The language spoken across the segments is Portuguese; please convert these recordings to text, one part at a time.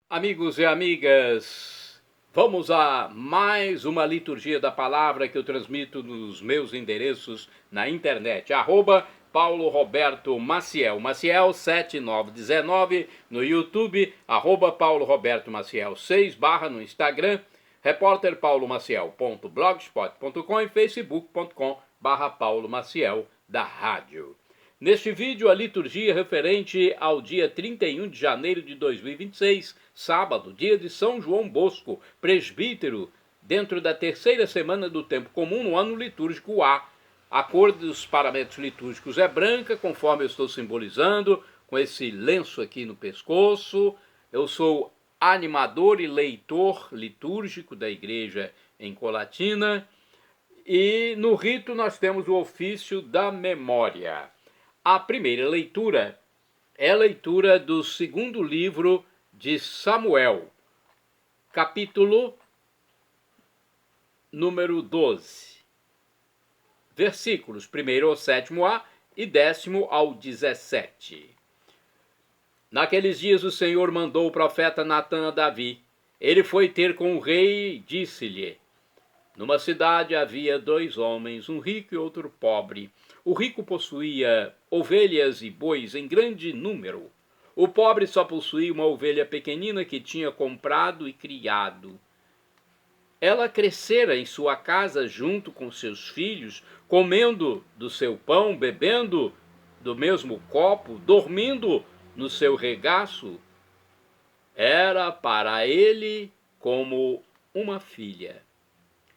Amigos e amigas, vamos a mais uma liturgia da palavra que eu transmito nos meus endereços na internet. Paulo Roberto Maciel, Maciel 7919 no YouTube, Paulo Roberto Maciel 6 no Instagram, repórterpaulomaciel.blogspot.com e facebook.com/Paulo Maciel da rádio. Neste vídeo, a liturgia referente ao dia 31 de janeiro de 2026, sábado, dia de São João Bosco, presbítero, dentro da terceira semana do tempo comum no ano litúrgico A. A cor dos paramentos litúrgicos é branca, conforme eu estou simbolizando, com esse lenço aqui no pescoço. Eu sou animador e leitor litúrgico da igreja em Colatina. E no rito nós temos o ofício da memória. A primeira leitura é a leitura do segundo livro de Samuel, capítulo número 12, versículos 1 ao 7a e 10 ao 17. Naqueles dias o Senhor mandou o profeta Natã a Davi. Ele foi ter com o rei e disse-lhe: numa cidade havia dois homens, um rico e outro pobre. O rico possuía ovelhas e bois em grande número. O pobre só possuía uma ovelha pequenina que tinha comprado e criado. Ela crescera em sua casa junto com seus filhos, comendo do seu pão, bebendo do mesmo copo, dormindo no seu regaço. Era para ele como uma filha.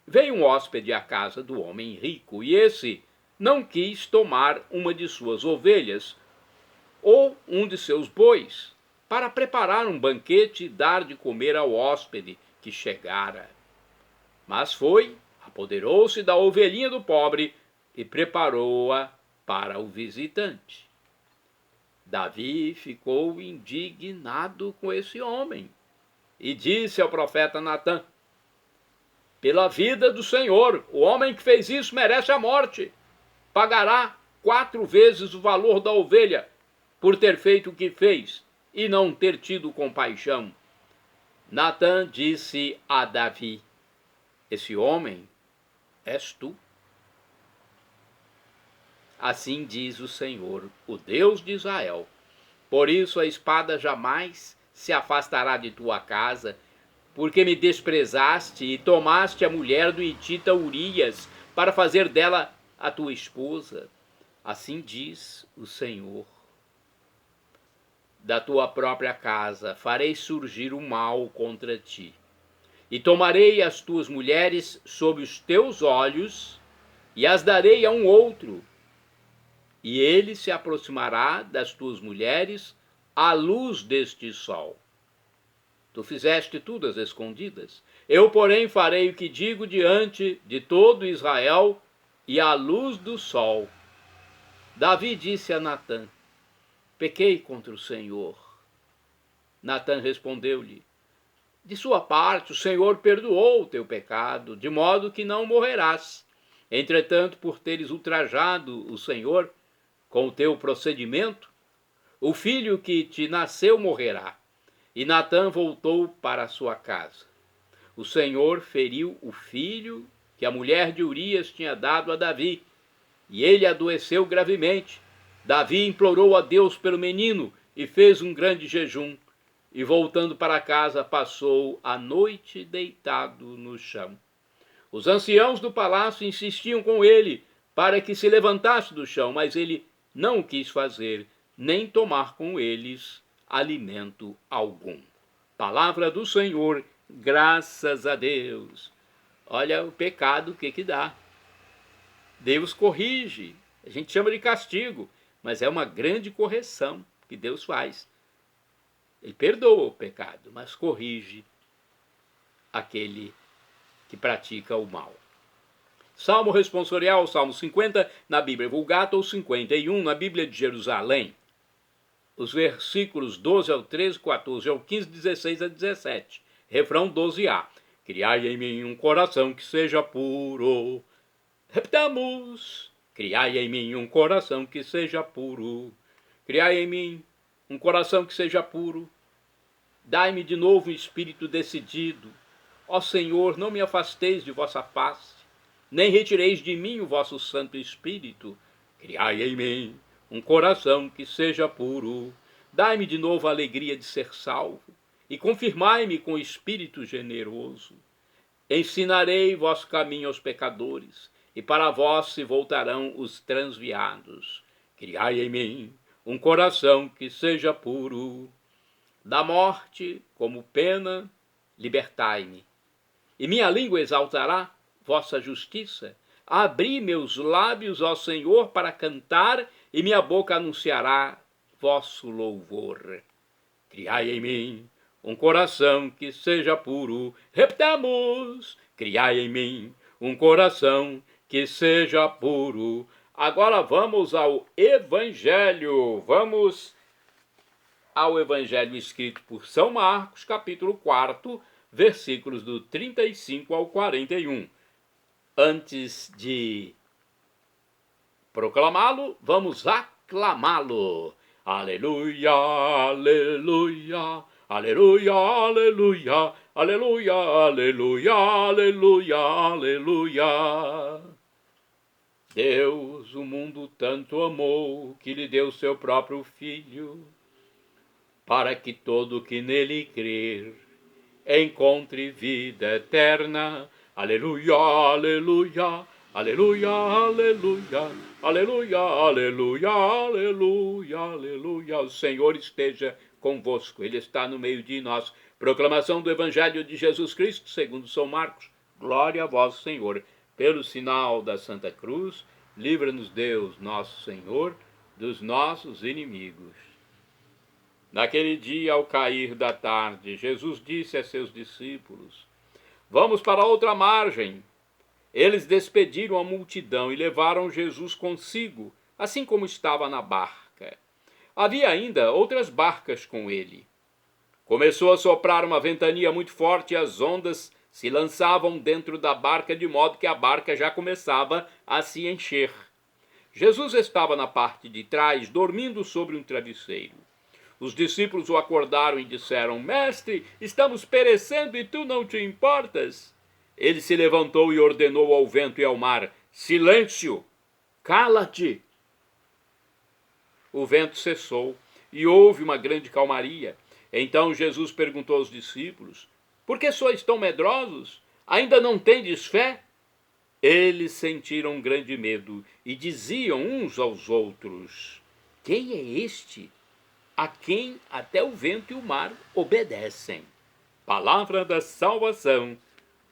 Veio um hóspede à casa do homem rico, e esse não quis tomar uma de suas ovelhas ou um de seus bois, para preparar um banquete e dar de comer ao hóspede que chegara. Mas foi, apoderou-se da ovelhinha do pobre e preparou-a para o visitante. Davi ficou indignado com esse homem e disse ao profeta Natã: pela vida do Senhor, o homem que fez isso merece a morte. Pagará 4 vezes o valor da ovelha por ter feito o que fez e não ter tido compaixão. Natã disse a Davi: esse homem és tu. Assim diz o Senhor, o Deus de Israel: por isso a espada jamais se afastará de tua casa, porque me desprezaste e tomaste a mulher do hitita Urias para fazer dela a tua esposa. Assim diz o Senhor: da tua própria casa farei surgir o mal contra ti, e tomarei as tuas mulheres sob os teus olhos e as darei a um outro, e ele se aproximará das tuas mulheres à luz deste sol. Tu fizeste tudo às escondidas. Eu, porém, farei o que digo diante de todo Israel e à luz do sol. Davi disse a Natã: pequei contra o Senhor. Natã respondeu-lhe: de sua parte, o Senhor perdoou o teu pecado, de modo que não morrerás. Entretanto, por teres ultrajado o Senhor com o teu procedimento, o filho que te nasceu morrerá. E Natã voltou para a sua casa. O Senhor feriu o filho que a mulher de Urias tinha dado a Davi, e ele adoeceu gravemente. Davi implorou a Deus pelo menino e fez um grande jejum, e voltando para casa passou a noite deitado no chão. Os anciãos do palácio insistiam com ele para que se levantasse do chão, mas ele não o quis fazer, nem tomar com eles alimento algum. Palavra do Senhor, graças a Deus. Olha o pecado, o que dá. Deus corrige, a gente chama de castigo, mas é uma grande correção que Deus faz. Ele perdoa o pecado, mas corrige aquele que pratica o mal. Salmo responsorial, Salmo 50, na Bíblia Vulgata, ou 51, na Bíblia de Jerusalém. Os versículos 12 ao 13, 14 ao 15, 16 a 17. Refrão 12a. Criai em mim um coração que seja puro. Repitamos. Criai em mim um coração que seja puro. Criai em mim um coração que seja puro. Dai-me de novo um espírito decidido. Ó Senhor, não me afasteis de vossa face, nem retireis de mim o vosso Santo Espírito. Criai em mim um coração que seja puro. Dai-me de novo a alegria de ser salvo, e confirmai-me com espírito generoso. Ensinarei vosso caminho aos pecadores, e para vós se voltarão os transviados. Criai em mim um coração que seja puro. Da morte, como pena, libertai-me, e minha língua exaltará vossa justiça. Abri meus lábios, ó Senhor, para cantar, e minha boca anunciará vosso louvor. Criai em mim um coração que seja puro. Repetamos: criai em mim um coração que seja puro. Agora vamos ao Evangelho. Vamos ao Evangelho escrito por São Marcos, capítulo 4, versículos do 35 ao 41. Antes de proclamá-lo, vamos aclamá-lo. Aleluia, aleluia, aleluia, aleluia, aleluia, aleluia, aleluia, aleluia. Deus o mundo tanto amou, que lhe deu seu próprio Filho, para que todo que nele crer encontre vida eterna. Aleluia, aleluia, aleluia, aleluia, aleluia, aleluia, aleluia, aleluia. O Senhor esteja convosco, Ele está no meio de nós. Proclamação do Evangelho de Jesus Cristo, segundo São Marcos. Glória a vós, Senhor. Pelo sinal da Santa Cruz, livra-nos Deus, nosso Senhor, dos nossos inimigos. Naquele dia, ao cair da tarde, Jesus disse a seus discípulos: vamos para outra margem. Eles despediram a multidão e levaram Jesus consigo, assim como estava na barca. Havia ainda outras barcas com ele. Começou a soprar uma ventania muito forte e as ondas se lançavam dentro da barca, de modo que a barca já começava a se encher. Jesus estava na parte de trás, dormindo sobre um travesseiro. Os discípulos o acordaram e disseram: mestre, estamos perecendo e tu não te importas? Ele se levantou e ordenou ao vento e ao mar: silêncio, cala-te. O vento cessou e houve uma grande calmaria. Então Jesus perguntou aos discípulos: por que sois tão medrosos? Ainda não tendes fé? Eles sentiram grande medo e diziam uns aos outros: quem é este a quem até o vento e o mar obedecem? Palavra da salvação.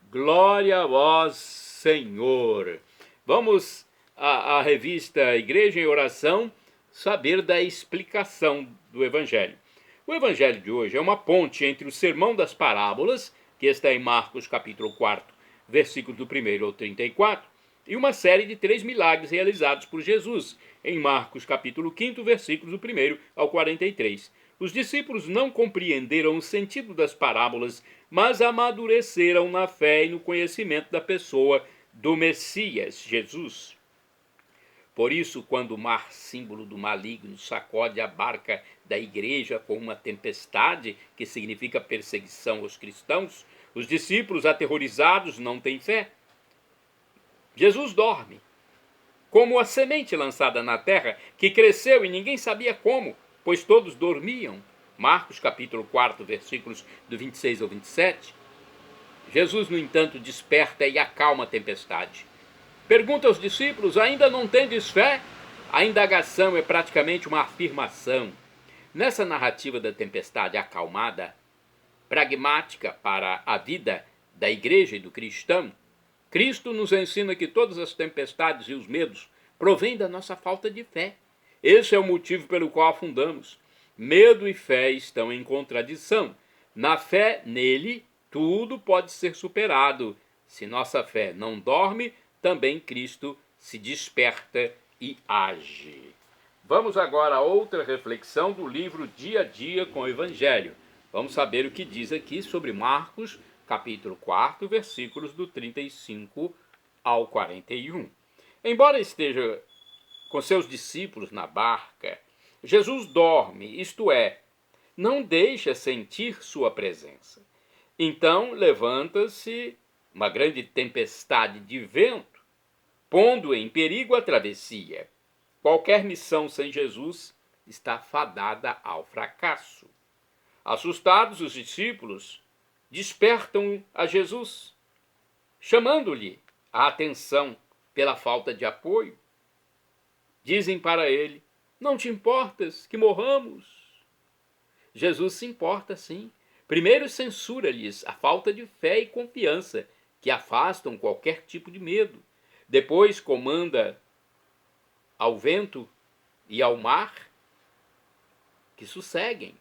Glória a vós, Senhor. Vamos à revista Igreja em Oração saber da explicação do Evangelho. O Evangelho de hoje é uma ponte entre o Sermão das Parábolas, que está em Marcos capítulo 4, versículos do 1 ao 34, e uma série de 3 milagres realizados por Jesus, em Marcos capítulo 5, versículos do 1 ao 43. Os discípulos não compreenderam o sentido das parábolas, mas amadureceram na fé e no conhecimento da pessoa do Messias, Jesus. Por isso, quando o mar, símbolo do maligno, sacode a barca da igreja com uma tempestade, que significa perseguição aos cristãos, os discípulos, aterrorizados, não têm fé. Jesus dorme, como a semente lançada na terra, que cresceu e ninguém sabia como, pois todos dormiam. Marcos capítulo 4, versículos do 26 ao 27. Jesus, no entanto, desperta e acalma a tempestade. Pergunta aos discípulos: ainda não tendes fé? A indagação é praticamente uma afirmação. Nessa narrativa da tempestade acalmada, pragmática para a vida da igreja e do cristão, Cristo nos ensina que todas as tempestades e os medos provêm da nossa falta de fé. Esse é o motivo pelo qual afundamos. Medo e fé estão em contradição. Na fé nele, tudo pode ser superado. Se nossa fé não dorme, também Cristo se desperta e age. Vamos agora a outra reflexão do livro Dia a Dia com o Evangelho. Vamos saber o que diz aqui sobre Marcos, capítulo 4, versículos do 35 ao 41. Embora esteja com seus discípulos na barca, Jesus dorme, isto é, não deixa sentir sua presença. Então levanta-se uma grande tempestade de vento, pondo em perigo a travessia. Qualquer missão sem Jesus está fadada ao fracasso. Assustados, os discípulos despertam a Jesus, chamando-lhe a atenção pela falta de apoio. Dizem para ele: não te importas que morramos? Jesus se importa, sim. Primeiro censura-lhes a falta de fé e confiança, que afastam qualquer tipo de medo. Depois comanda ao vento e ao mar que sosseguem.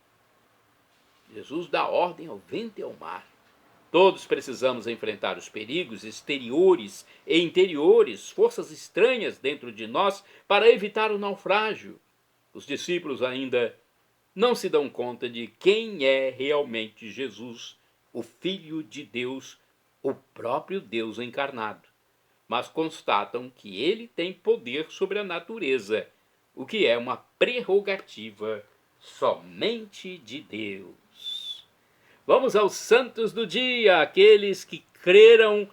Jesus dá ordem ao vento e ao mar. Todos precisamos enfrentar os perigos exteriores e interiores, forças estranhas dentro de nós, para evitar o naufrágio. Os discípulos ainda não se dão conta de quem é realmente Jesus, o Filho de Deus, o próprio Deus encarnado, mas constatam que ele tem poder sobre a natureza, o que é uma prerrogativa somente de Deus. Vamos aos santos do dia, aqueles que creram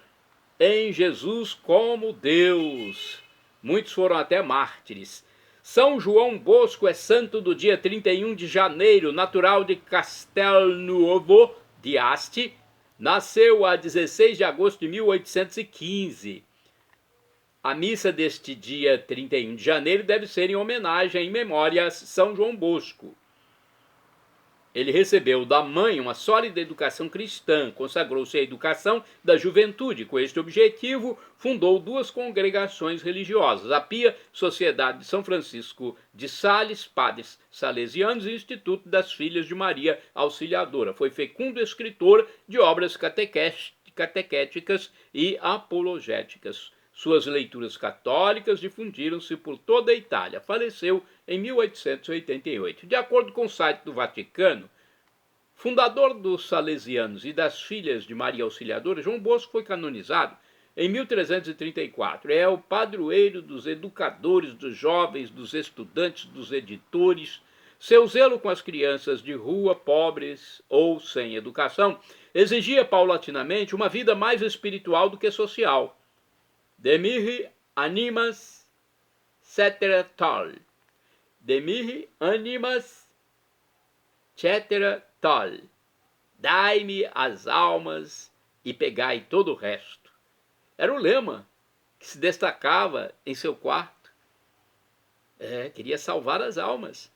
em Jesus como Deus. Muitos foram até mártires. São João Bosco é santo do dia 31 de janeiro, natural de Castelnuovo de Asti. Nasceu a 16 de agosto de 1815. A missa deste dia 31 de janeiro deve ser em homenagem, em memória a São João Bosco. Ele recebeu da mãe uma sólida educação cristã, consagrou-se à educação da juventude. Com este objetivo, fundou duas congregações religiosas, a Pia Sociedade de São Francisco de Sales, Padres Salesianos, e o Instituto das Filhas de Maria Auxiliadora. Foi fecundo escritor de obras catequéticas e apologéticas. Suas leituras católicas difundiram-se por toda a Itália. Faleceu em 1888. De acordo com o site do Vaticano, fundador dos Salesianos e das Filhas de Maria Auxiliadora, João Bosco foi canonizado em 1334. É o padroeiro dos educadores, dos jovens, dos estudantes, dos editores. Seu zelo com as crianças de rua, pobres ou sem educação, exigia paulatinamente uma vida mais espiritual do que social. De mihi animas cetera tal. De mihi animas cetera tal. Dai-me as almas e pegai todo o resto. Era o lema que se destacava em seu quarto. Queria salvar as almas.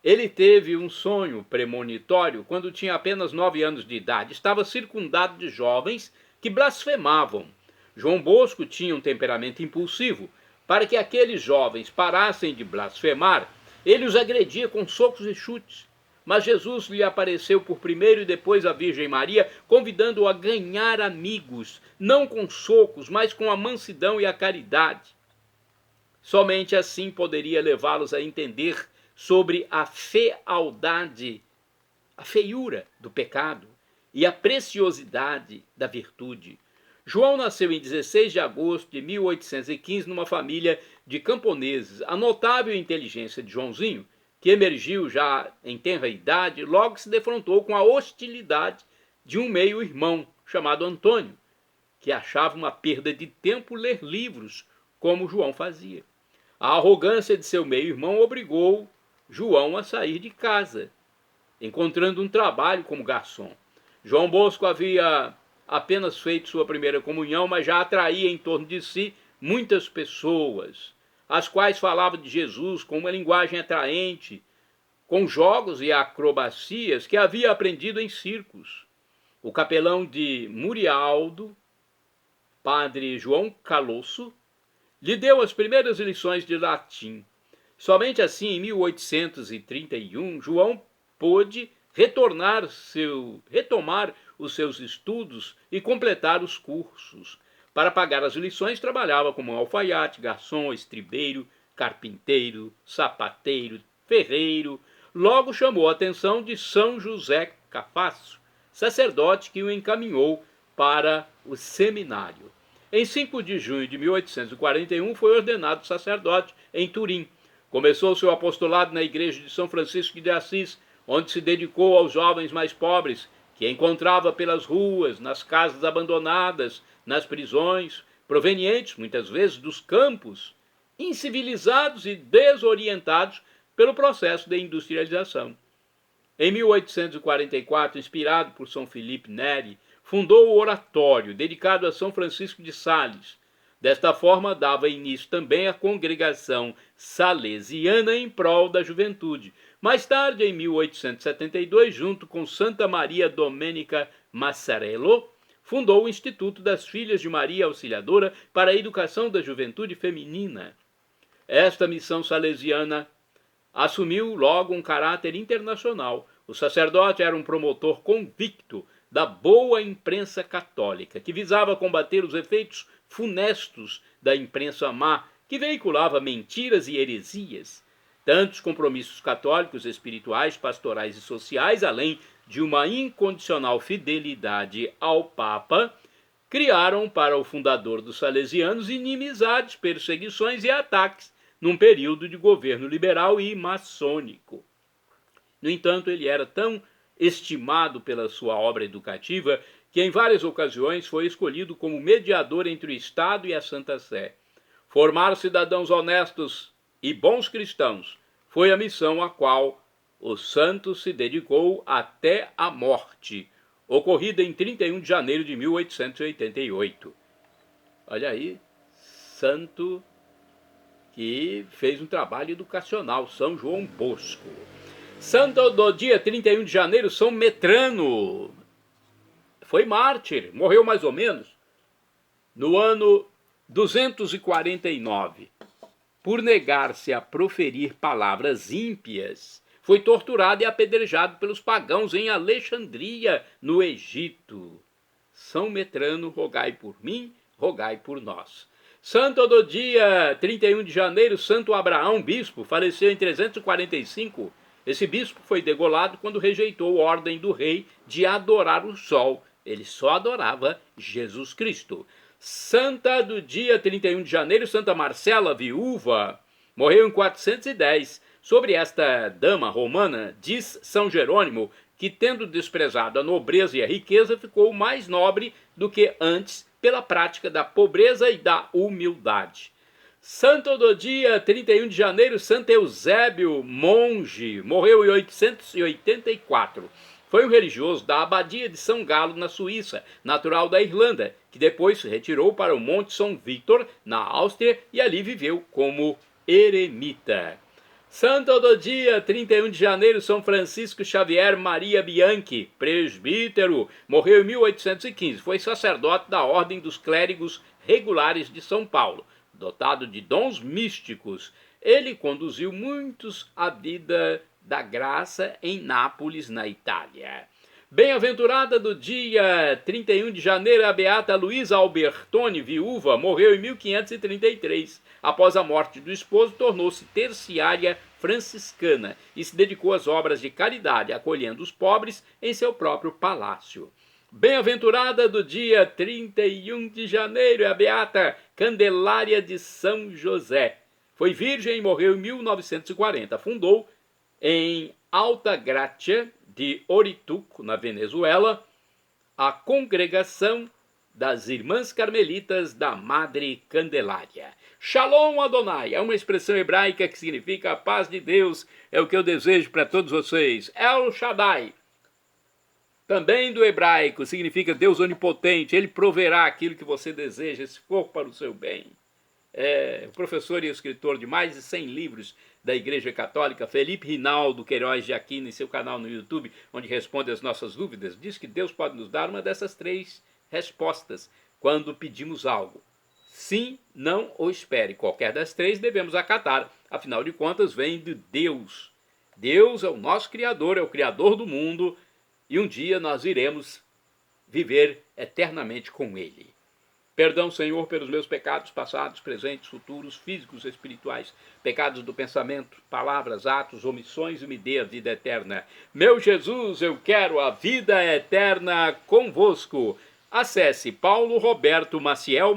Ele teve um sonho premonitório quando tinha apenas 9 anos de idade. Estava circundado de jovens que blasfemavam. João Bosco tinha um temperamento impulsivo. Para que aqueles jovens parassem de blasfemar, ele os agredia com socos e chutes. Mas Jesus lhe apareceu por primeiro e depois a Virgem Maria, convidando-o a ganhar amigos, não com socos, mas com a mansidão e a caridade. Somente assim poderia levá-los a entender sobre a fealdade, a feiura do pecado e a preciosidade da virtude. João nasceu em 16 de agosto de 1815 numa família de camponeses. A notável inteligência de Joãozinho, que emergiu já em tenra idade, logo se defrontou com a hostilidade de um meio-irmão chamado Antônio, que achava uma perda de tempo ler livros, como João fazia. A arrogância de seu meio-irmão obrigou João a sair de casa, encontrando um trabalho como garçom. João Bosco havia apenas feito sua primeira comunhão, mas já atraía em torno de si muitas pessoas, as quais falavam de Jesus com uma linguagem atraente, com jogos e acrobacias que havia aprendido em circos. O capelão de Murialdo, padre João Calosso, lhe deu as primeiras lições de latim. Somente assim, em 1831, João pôde retomar os seus estudos e completar os cursos. Para pagar as lições, trabalhava como alfaiate, garçom, estribeiro, carpinteiro, sapateiro, ferreiro. Logo chamou a atenção de São José Cafasso, sacerdote que o encaminhou para o seminário. Em 5 de junho de 1841, foi ordenado sacerdote em Turim. Começou seu apostolado na igreja de São Francisco de Assis, onde se dedicou aos jovens mais pobres, que encontrava pelas ruas, nas casas abandonadas, nas prisões, provenientes muitas vezes dos campos, incivilizados e desorientados pelo processo de industrialização. Em 1844, inspirado por São Felipe Neri, fundou o oratório dedicado a São Francisco de Sales. Desta forma, dava início também à congregação salesiana em prol da juventude. Mais tarde, em 1872, junto com Santa Maria Domenica Massarello, fundou o Instituto das Filhas de Maria Auxiliadora para a Educação da Juventude Feminina. Esta missão salesiana assumiu logo um caráter internacional. O sacerdote era um promotor convicto da boa imprensa católica, que visava combater os efeitos funestos da imprensa má, que veiculava mentiras e heresias. Tantos compromissos católicos, espirituais, pastorais e sociais, além de uma incondicional fidelidade ao Papa, criaram para o fundador dos salesianos inimizades, perseguições e ataques num período de governo liberal e maçônico. No entanto, ele era tão estimado pela sua obra educativa que em várias ocasiões foi escolhido como mediador entre o Estado e a Santa Sé. Formar cidadãos honestos e bons cristãos foi a missão a qual o santo se dedicou até a morte, ocorrida em 31 de janeiro de 1888. Olha aí, santo que fez um trabalho educacional, São João Bosco. Santo do dia 31 de janeiro, São Metrano. Foi mártir, morreu mais ou menos no ano 249. Por negar-se a proferir palavras ímpias, foi torturado e apedrejado pelos pagãos em Alexandria, no Egito. São Metrano, rogai por mim, rogai por nós. Santo do dia 31 de janeiro, Santo Abraão, bispo, faleceu em 345. Esse bispo foi degolado quando rejeitou a ordem do rei de adorar o sol. Ele só adorava Jesus Cristo. Santa do dia 31 de janeiro, Santa Marcela, viúva, morreu em 410. Sobre esta dama romana, diz São Jerônimo que, tendo desprezado a nobreza e a riqueza, ficou mais nobre do que antes pela prática da pobreza e da humildade. Santo do dia 31 de janeiro, Santo Eusébio, monge, morreu em 884. Foi um religioso da abadia de São Galo, na Suíça, natural da Irlanda, que depois se retirou para o Monte São Vítor, na Áustria, e ali viveu como eremita. Santo do dia 31 de janeiro, São Francisco Xavier Maria Bianchi, presbítero, morreu em 1815. Foi sacerdote da Ordem dos Clérigos Regulares de São Paulo. Dotado de dons místicos, ele conduziu muitos à vida da graça em Nápoles, na Itália. Bem-aventurada do dia 31 de janeiro, a beata Luísa Albertoni, viúva, morreu em 1533. Após a morte do esposo, tornou-se terciária franciscana e se dedicou às obras de caridade, acolhendo os pobres em seu próprio palácio. Bem-aventurada do dia 31 de janeiro, a beata Candelária de São José. Foi virgem e morreu em 1940. Fundou em Alta Gracia de Orituco, na Venezuela, a Congregação das Irmãs Carmelitas da Madre Candelária. Shalom Adonai é uma expressão hebraica que significa a paz de Deus, é o que eu desejo para todos vocês. El Shaddai, também do hebraico, significa Deus onipotente, ele proverá aquilo que você deseja, se for para o seu bem. O professor e escritor de mais de 100 livros da Igreja Católica, Felipe Rinaldo Queiroz de Aquino, em seu canal no YouTube, onde responde as nossas dúvidas, diz que Deus pode nos dar uma dessas 3 respostas quando pedimos algo. Sim, não ou espere. Qualquer das 3 devemos acatar. Afinal de contas, vem de Deus. Deus é o nosso Criador, é o Criador do mundo, e um dia nós iremos viver eternamente com Ele. Perdão, Senhor, pelos meus pecados passados, presentes, futuros, físicos, espirituais, pecados do pensamento, palavras, atos, omissões, e me dê a vida eterna. Meu Jesus, eu quero a vida eterna convosco. Acesse Paulo Roberto Maciel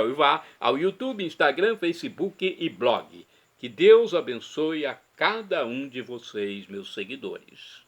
e vá ao YouTube, Instagram, Facebook e blog. Que Deus abençoe a cada um de vocês, meus seguidores.